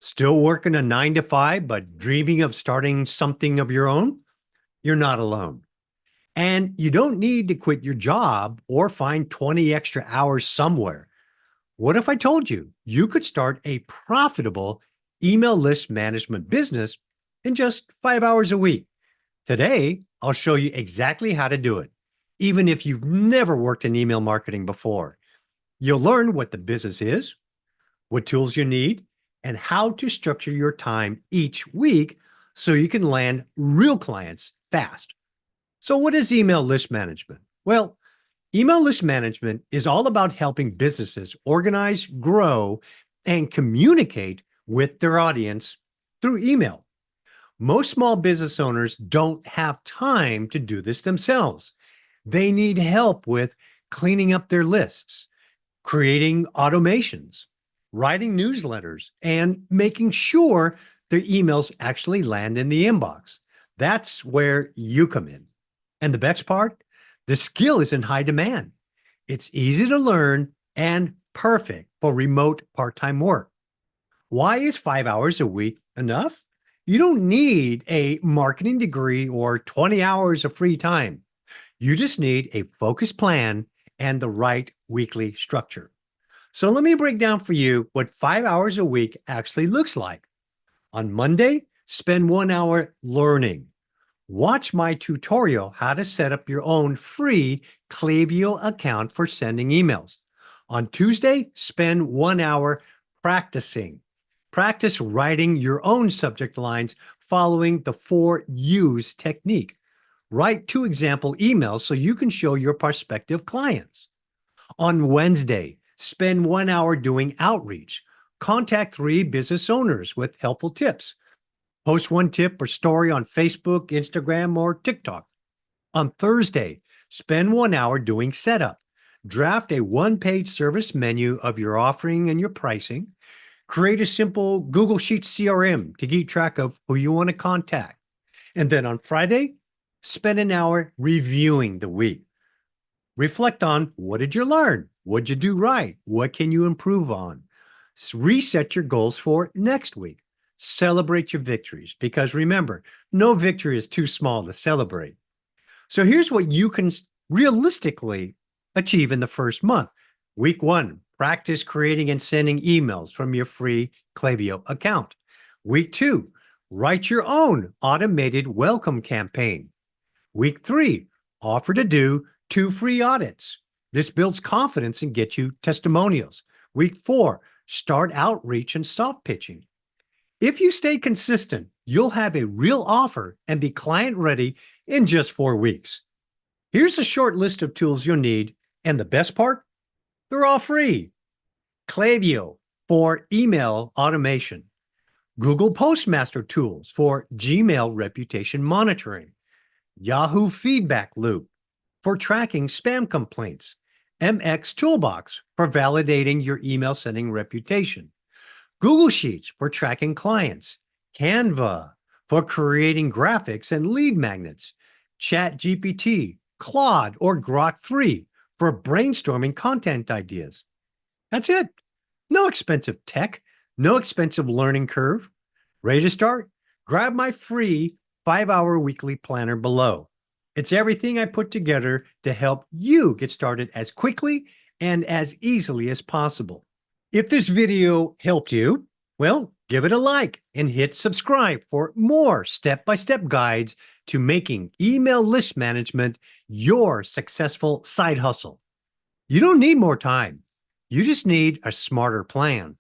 Still working a 9 to 5, but dreaming of starting something of your own? You're not alone. And you don't need to quit your job or find 20 extra hours somewhere. What if I told you you could start a profitable email list management business in just 5 hours a week? Today, I'll show you exactly how to do it, even if you've never worked in email marketing before. You'll learn what the business is, what tools you need, and how to structure your time each week so you can land real clients fast. So, what is email list management? Well, email list management is all about helping businesses organize, grow, and communicate with their audience through email. Most small business owners don't have time to do this themselves. They need help with cleaning up their lists, creating automations, writing newsletters, and making sure their emails actually land in the inbox. That's where you come in. And the best part, the skill is in high demand. It's easy to learn and perfect for remote part-time work. Why is 5 hours a week enough? You don't need a marketing degree or 20 hours of free time. You just need a focused plan and the right weekly structure. So let me break down for you what 5 hours a week actually looks like. On Monday, spend 1 hour learning. Watch my tutorial how to set up your own free Klaviyo account for sending emails. On Tuesday, spend 1 hour practicing. Practice writing your own subject lines following the 4 U's technique. Write 2 example emails so you can show your prospective clients. On Wednesday, spend 1 hour doing outreach. Contact 3 business owners with helpful tips. Post 1 tip or story on Facebook, Instagram, or TikTok. On Thursday, spend 1 hour doing setup. Draft a 1-page service menu of your offering and your pricing. Create a simple Google Sheets CRM to keep track of who you want to contact. And then on Friday, spend an hour reviewing the week. Reflect on what did you learn? What did you do right? What can you improve on? Reset your goals for next week. Celebrate your victories because remember, no victory is too small to celebrate. So here's what you can realistically achieve in the first month. Week 1, practice creating and sending emails from your free Klaviyo account. Week 2, write your own automated welcome campaign. Week 3, offer to do 2 free audits. This builds confidence and gets you testimonials. Week 4, start outreach and stop pitching. If you stay consistent, you'll have a real offer and be client ready in just 4 weeks. Here's a short list of tools you'll need, and the best part, they're all free. Klaviyo for email automation. Google Postmaster tools for Gmail reputation monitoring. Yahoo Feedback Loop for tracking spam complaints. MX Toolbox for validating your email sending reputation. Google Sheets for tracking clients. Canva for creating graphics and lead magnets. ChatGPT, Claude, or Grok 3 for brainstorming content ideas. That's it. No expensive tech, no expensive learning curve. Ready to start? Grab my free 5-hour weekly planner below. It's everything I put together to help you get started as quickly and as easily as possible. If this video helped you, well, give it a like and hit subscribe for more step-by-step guides to making email list management your successful side hustle. You don't need more time. You just need a smarter plan.